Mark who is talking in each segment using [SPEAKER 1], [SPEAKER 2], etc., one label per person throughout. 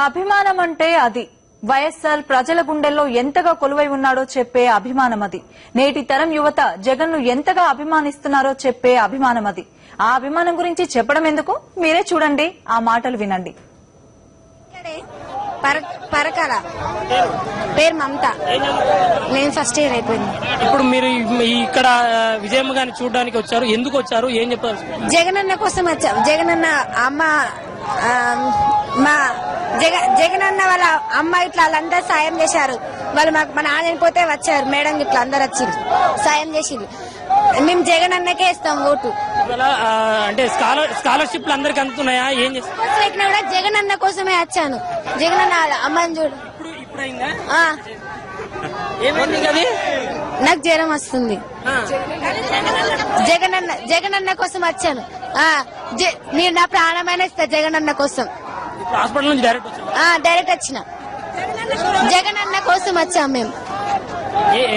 [SPEAKER 1] అభిమానం అంటే అది వైఎస్ఆర్ ప్రజల గుండెల్లో ఎంతగా కొలువై ఉన్నాడో చెప్పే అభిమానం అది. నేటి తరం యువత జగన్ ను ఎంతగా అభిమానిస్తున్నారో చెప్పే అభిమానం అది. ఆ అభిమానం గురించి చెప్పడం ఎందుకు, మీరే చూడండి, ఆ మాటలు వినండి.
[SPEAKER 2] పరకాల పేరు మమత. నేను ఫస్ట్ ఇయర్ అయిపోయింది.
[SPEAKER 3] ఇప్పుడు మీరు ఇక్కడ విజయమ్మ గారిని చూడడానికి వచ్చారు, ఎందుకు వచ్చారు, ఏం చెప్పారు?
[SPEAKER 2] జగనన్న కోసం వచ్చాం. జగనన్న అమ్మ మా జగనన్న వాళ్ళ అమ్మ ఇట్లా వాళ్ళందరూ సాయం చేశారు. వాళ్ళు మాకు మా నాన్న పోతే వచ్చారు, మేడం ఇట్లా అందరు వచ్చి సాయం చేసింది. మేము జగనన్నకే ఇస్తాం ఓటు.
[SPEAKER 3] అంటే స్కాలర్షిప్లు అందరికి అందుతున్నాయా? ఏం
[SPEAKER 2] చేస్తున్నా కూడా జగనన్న కోసమే వచ్చాను. జగనన్న అమ్మని చూడు. నాకు జ్వరం వస్తుంది. జగనన్న కోసం వచ్చాను. నేను నా ప్రాణమైన ఇస్తా జగనన్న కోసం.
[SPEAKER 3] హాస్పిటల్ నుంచి
[SPEAKER 2] డైరెక్ట్ వచ్చిన. జగనన్న కోసం వచ్చాం మేము.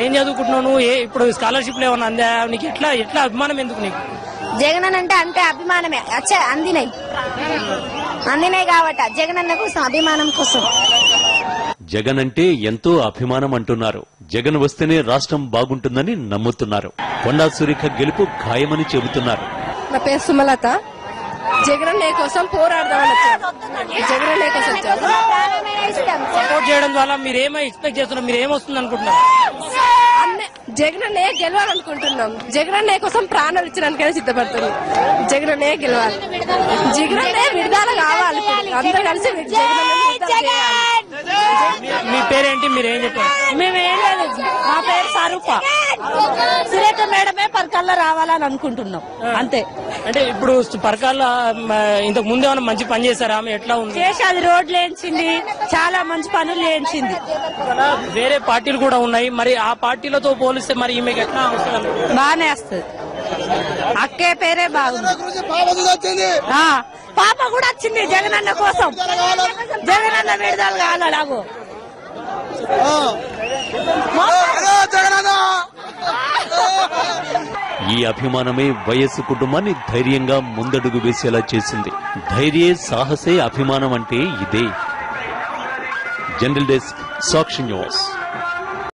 [SPEAKER 3] ఏం చదువుకుంటున్నావు నువ్వు? ఇప్పుడు స్కాలర్షిప్లు ఏమన్నా అందా నీకు? ఎట్లా అభిమానం ఎందుకు నీకు?
[SPEAKER 2] జగనన్న అంటే అభిమానమే. అందినాయి కాబట్టి జగనన్న కోసం, అభిమానం కోసం.
[SPEAKER 4] జగన్ అంటే ఎంతో అభిమానం అంటున్నారు. జగన్ వస్తేనే రాష్ట్రం బాగుంటుందని నమ్ముతున్నారు. కొండా సురేఖ గెలుపు ఖాయమని చెబుతున్నారు.
[SPEAKER 5] నా పేరు సుమలత. జగనన్న కోసం పోరాడదామని వచ్చాను. జగనన్న కోసం
[SPEAKER 3] సపోర్ట్ చేయడం ద్వారా మీరు ఏమై ఎక్స్పెక్ట్ చేస్తున్నారు? మీరు ఏమొస్తుంది అనుకుంటున్నారు?
[SPEAKER 5] జగనన్నే గెలవాలనుకుంటున్నాం. జగనన్న కోసం ప్రాణాలు ఇచ్చడానికైనా సిద్ధపడుతుంది. జగనన్నే గెలవాలి. జగనన్నే విడుదల కావాలి. అందరూ కలిసి
[SPEAKER 3] మీ పేరేంటి, మీరేం చెప్పారు?
[SPEAKER 6] మేమేం లేదు, మా పేరు స్వరూప. సురేఖ మేడమే పరకాల్లో రావాలని అనుకుంటున్నాం, అంతే.
[SPEAKER 3] అంటే ఇప్పుడు పరకాల్లో ఇంతకు ముందు ఏమైనా మంచి పని చేశారా? ఆమె ఎట్లా ఉంది?
[SPEAKER 6] చేసేది రోడ్లు వేయించింది, చాలా మంచి పనులు చేయించింది.
[SPEAKER 3] వేరే పార్టీలు కూడా ఉన్నాయి, మరి ఆ పార్టీలతో పోలిస్తే మరి ఈమెకి ఎట్లా వస్తుంది?
[SPEAKER 6] బానే వస్తుంది. అక్కే పేరే బాగుంది. పాప కూడా వచ్చింది జగనన్న కోసం. జగనన్న విడుదల కాలాగు.
[SPEAKER 4] ఈ అభిమానమే వైఎస్ కుటుంబాన్ని ధైర్యంగా ముందడుగు వేసేలా చేసింది. ధైర్యే సాహసే అభిమానం అంటే ఇదే. జనరల్ డెస్క్, సాక్షి న్యూస్.